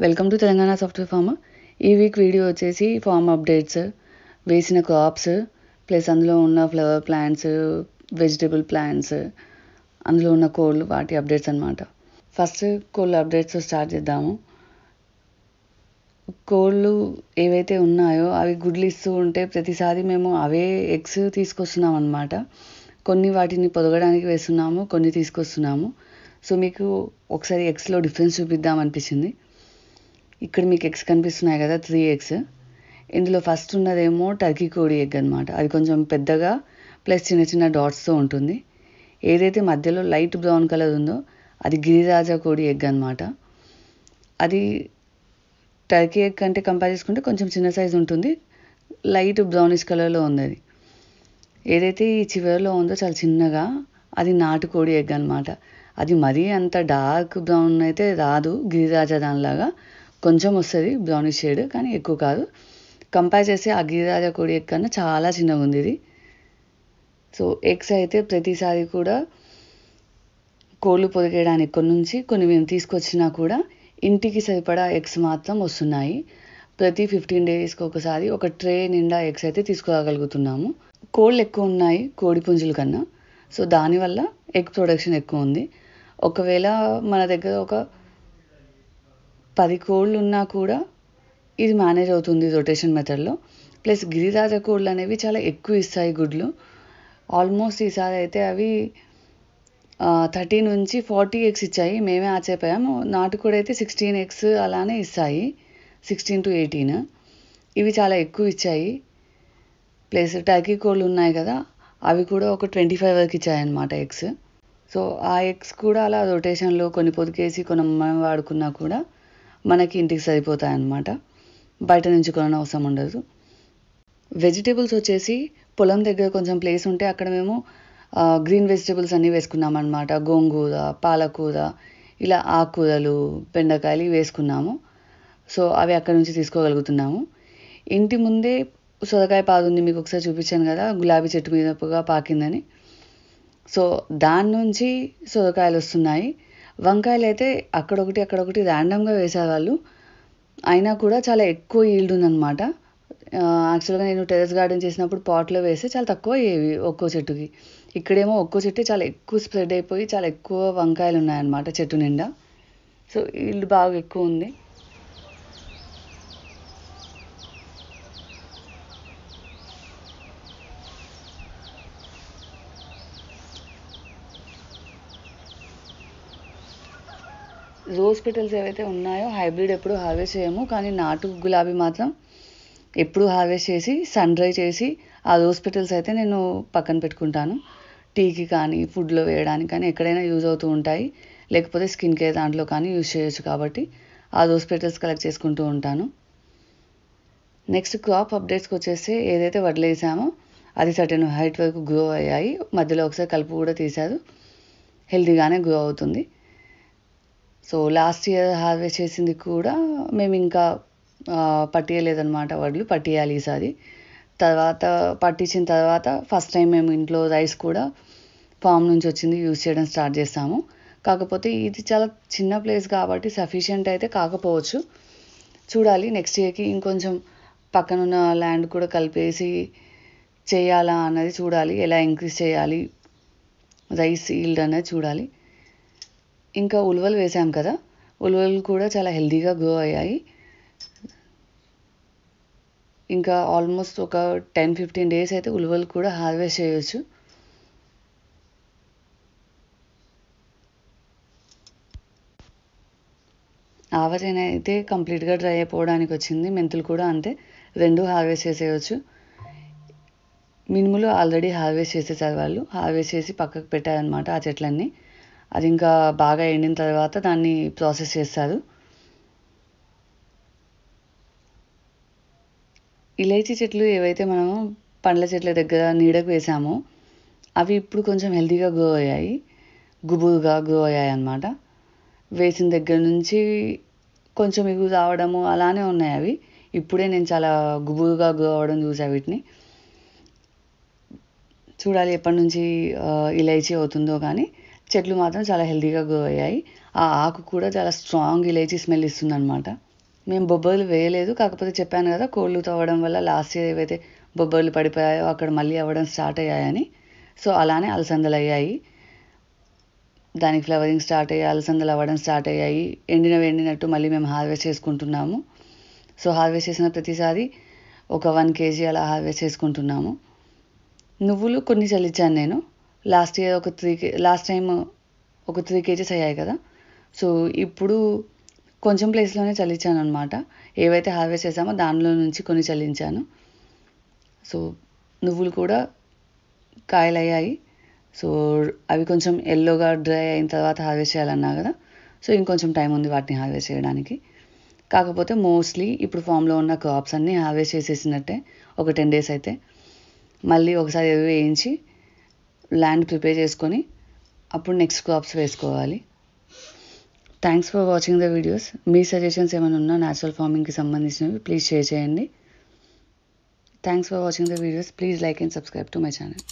Welcome to Telangana software farmer. ఈ week video వచ్చేసి farm updates, వేసిన క్రాప్స్, ప్లస్ అందులో ఉన్న ఫ్లవర్ ప్లాంట్స్, వెజిటబుల్ ప్లాంట్స్, అందులో ఉన్న కోళ్ళు, వాటి అప్డేట్స్ అనమాట. ఫస్ట్ కోళ్ళ అప్డేట్స్ స్టార్ట్ చేద్దాము. కోళ్ళు ఏవైతే ఉన్నాయో అవి గుడ్లు ఇస్తూ ఉంటే ప్రతిసారి మేము అవే ఎగ్స్ తీసుకొస్తున్నాం అనమాట. కొన్ని వాటిని పొదగడానికి వేస్తున్నాము, కొన్ని తీసుకొస్తున్నాము. సో మీకు ఒకసారి ఎగ్స్లో డిఫరెన్స్ చూపిద్దాం అనిపించింది. ఇక్కడ మీకు ఎగ్స్ కనిపిస్తున్నాయి కదా, 3 ఎగ్స్. ఇందులో ఫస్ట్ ఉన్నదేమో టర్కీ కోడి ఎగ్ అనమాట. అది కొంచెం పెద్దగా ప్లస్ చిన్న చిన్న డాట్స్తో ఉంటుంది. ఏదైతే మధ్యలో లైట్ బ్రౌన్ కలర్ ఉందో అది గిరిరాజా కోడి ఎగ్ అనమాట. అది టర్కీ ఎగ్ కంటే కంపేర్ చేసుకుంటే కొంచెం చిన్న సైజు ఉంటుంది, లైట్ బ్రౌనిష్ కలర్లో ఉంది. అది ఏదైతే ఈ చివరిలో ఉందో చాలా చిన్నగా, అది నాటుకోడి ఎగ్ అనమాట. అది మరీ అంత డార్క్ బ్రౌన్ అయితే రాదు, గిరిరాజా దానిలాగా కొంచెం వస్తుంది బ్రౌనిష్ షేడ్, కానీ ఎక్కువ కాదు. కంపేర్ చేస్తే ఆ గిరిరాజా కోడి ఎగ్ కన్నా చాలా చిన్నగా ఉంది ఇది. సో ఎగ్స్ అయితే ప్రతిసారి కూడా కోళ్ళు పొదిగేయడానికి కొన్ని మేము తీసుకొచ్చినా కూడా ఇంటికి సరిపడా ఎగ్స్ మాత్రం వస్తున్నాయి. ప్రతి 15 డేస్కి ఒకసారి ఒక ట్రే నిండా ఎగ్స్ అయితే తీసుకురాగలుగుతున్నాము. కోళ్ళు ఎక్కువ ఉన్నాయి కోడి పుంజుల కన్నా, సో దానివల్ల ఎగ్ ప్రొడక్షన్ ఎక్కువ ఉంది. ఒకవేళ మన దగ్గర ఒక 10 కోళ్ళు ఉన్నా కూడా ఇది మేనేజ్ అవుతుంది రొటేషన్ మెథడ్లో. ప్లస్ గిరిరాజా కోళ్ళు అనేవి చాలా ఎక్కువ ఇస్తాయి గుడ్లు. ఆల్మోస్ట్ ఈసారి అయితే అవి 30 నుంచి 40 ఎగ్స్ ఇచ్చాయి. మేమే ఆశ్చర్యపోయాము. నాటుకోడి అయితే 16 ఎగ్స్ అలానే ఇస్తాయి, 16 to 18. ఇవి చాలా ఎక్కువ ఇచ్చాయి. ప్లస్ టర్కీ కోళ్ళు ఉన్నాయి కదా, అవి కూడా ఒక 25 వరకు ఇచ్చాయన్నమాట ఎగ్స్. సో ఆ ఎగ్స్ కూడా అలా రొటేషన్లో కొన్ని పొదికేసి కొన్ని మనం వాడుకున్నా కూడా మనకి ఇంటికి సరిపోతాయి అన్నమాట. బయట నుంచి కొనని అవసరం ఉండదు. వెజిటేబుల్స్ వచ్చేసి పొలం దగ్గర కొంచెం ప్లేస్ ఉంటే అక్కడ మేము గ్రీన్ వెజిటేబుల్స్ అన్నీ వేసుకున్నాం అనమాట. గోంగూర, పాలకూర, ఇలా ఆకుకూరలు, బెండకాయలు వేసుకున్నాము. సో అవి అక్కడ నుంచి తీసుకోగలుగుతున్నాము. ఇంటి ముందే సొరకాయ పాదు ఉంది, మీకు ఒకసారి చూపించాను కదా, గులాబీ చెట్టు మీద పాకిందని. సో దాని నుంచి సొరకాయలు వస్తున్నాయి. వంకాయలు అయితే అక్కడొకటి ర్యాండమ్గా వేసారు వాళ్ళు, అయినా కూడా చాలా ఎక్కువ ఈల్డ్ ఉందన్నమాట. యాక్చువల్గా నేను టెర్రస్ గార్డెన్ చేసినప్పుడు పాట్లో వేస్తే చాలా తక్కువ అయ్యేవి ఒక్కో చెట్టుకి. ఇక్కడేమో ఒక్కో చెట్టు చాలా ఎక్కువ స్ప్రెడ్ అయిపోయి చాలా ఎక్కువ వంకాయలు ఉన్నాయన్నమాట చెట్టు నిండా. సో ఈల్డ్ బాగా ఎక్కువ ఉంది. రోజ్ పెటల్స్ ఏవైతే ఉన్నాయో హైబ్రిడ్ ఎప్పుడు హార్వెస్ట్ చేయము, కానీ నాటు గులాబీ మాత్రం ఎప్పుడు హార్వెస్ట్ చేసి సన్ డ్రై చేసి ఆ రోజ్ పెటల్స్ అయితే నేను పక్కన పెట్టుకుంటాను. టీకి కానీ ఫుడ్లో వేయడానికి కానీ ఎక్కడైనా యూజ్ అవుతూ ఉంటాయి, లేకపోతే స్కిన్ కేర్ దాంట్లో కానీ యూజ్ చేయొచ్చు. కాబట్టి ఆ రోజ్ పెటల్స్ కలెక్ట్ చేసుకుంటూ ఉంటాను. నెక్స్ట్ క్రాప్ అప్డేట్స్కి వచ్చేస్తే ఏదైతే వడ్లు వేసామో అది సర్టెన్ హైట్ వరకు గ్రో అయ్యాయి. మధ్యలో ఒకసారి కలుపు కూడా తీశారు, హెల్తీగానే గ్రో అవుతుంది. సో లాస్ట్ ఇయర్ హార్వెస్ట్ చేసింది కూడా మేము ఇంకా పట్టియలేదన్నమాట. వడ్లు పట్టియాలి ఈసారి. తర్వాత పట్టించిన తర్వాత ఫస్ట్ టైం మేము ఇంట్లో రైస్ కూడా ఫామ్ నుంచి వచ్చింది యూజ్ చేయడం స్టార్ట్ చేస్తాము. కాకపోతే ఇది చాలా చిన్న ప్లేస్ కాబట్టి సఫిషియెంట్ అయితే కాకపోవచ్చు, చూడాలి. నెక్స్ట్ ఇయర్కి ఇంకొంచెం పక్కనున్న ల్యాండ్ కూడా కలిపేసి చేయాలా అన్నది చూడాలి, ఎలా ఇంక్రీజ్ చేయాలి రైస్ ఈల్డ్ అనేది చూడాలి. ఇంకా ఉలవలు వేసాం కదా, ఉలవలు కూడా చాలా హెల్తీగా గ్రో అయ్యాయి. ఇంకా ఆల్మోస్ట్ ఒక 10-15 డేస్ అయితే ఉలవలు కూడా హార్వెస్ట్ చేయొచ్చు. ఆవరైనా అయితే కంప్లీట్గా డ్రై అయిపోవడానికి వచ్చింది. మెంతులు కూడా అంతే, 2 హార్వెస్ట్ చేసేయచ్చు. మినుములు ఆల్రెడీ హార్వెస్ట్ చేసేసారు వాళ్ళు, హార్వెస్ట్ చేసి పక్కకు పెట్టారనమాట ఆ చెట్లన్నీ. అది ఇంకా బాగా ఎండిన తర్వాత దాన్ని ప్రాసెస్ చేస్తారు. ఇలైచీ చెట్లు ఏవైతే మనము పండ్ల చెట్ల దగ్గర నీడకు వేసామో అవి ఇప్పుడు కొంచెం హెల్తీగా గ్రో అయ్యాయి, గుబురుగా గ్రో అయ్యాయి అన్నమాట. వేసిన దగ్గర నుంచి కొంచెం ఇవి రావడము అలానే ఉన్నాయి. అవి ఇప్పుడే నేను చాలా గుబురుగా గ్రో అవ్వడం చూసా వీటిని. చూడాలి ఎప్పటి నుంచి ఇలైచీ అవుతుందో, కానీ చెట్లు మాత్రం చాలా హెల్తీగా గ్రో అయ్యాయి. ఆ ఆకు కూడా చాలా స్ట్రాంగ్ ఇలైచీ స్మెల్ ఇస్తుంది అనమాట. మేము బొబ్బర్లు వేయలేదు, కాకపోతే చెప్పాను కదా కోళ్ళు తవ్వడం వల్ల లాస్ట్ ఇయర్ ఏవైతే బొబ్బర్లు పడిపోయాయో అక్కడ మళ్ళీ అవ్వడం స్టార్ట్ అయ్యాయని. సో అలానే అలసందలు అయ్యాయి, దానికి ఫ్లవరింగ్ స్టార్ట్ అయ్యి అలసందలు అవ్వడం స్టార్ట్ అయ్యాయి. ఎండినట్టు మళ్ళీ మేము హార్వెస్ట్ చేసుకుంటున్నాము. సో హార్వెస్ట్ చేసిన ప్రతిసారి ఒక 1 kg అలా హార్వెస్ట్ చేసుకుంటున్నాము. నువ్వులు కొన్ని చల్లించాను నేను లాస్ట్ ఇయర్ లాస్ట్ టైం ఒక 3 kgs అయ్యాయి కదా. సో ఇప్పుడు కొంచెం ప్లేస్లోనే చల్లించాను అనమాట. ఏవైతే హార్వెస్ట్ చేసామో దానిలో నుంచి కొన్ని చల్లించాను. సో నువ్వులు కూడా కాయలు అయ్యాయి. సో అవి కొంచెం ఎల్లోగా డ్రై అయిన తర్వాత హార్వెస్ట్ చేయాలన్నా కదా. సో ఇంకొంచెం టైం ఉంది వాటిని హార్వెస్ట్ చేయడానికి. కాకపోతే మోస్ట్లీ ఇప్పుడు ఫామ్లో ఉన్న క్రాప్స్ అన్నీ హార్వెస్ట్ చేసేసినట్టే. ఒక 10 days అయితే మళ్ళీ ఒకసారి ఎరువు వేయించి ల్యాండ్ ప్రిపేర్ చేసుకొని అప్పుడు నెక్స్ట్ క్రాప్స్ వేసుకోవాలి. Thanks for watching the videos. Me suggestions ఏమైనా ఉన్నా న్యాచురల్ ఫార్మింగ్కి సంబంధించినవి ప్లీజ్ షేర్ చేయండి. Thanks for watching the videos. Please like and subscribe to my channel.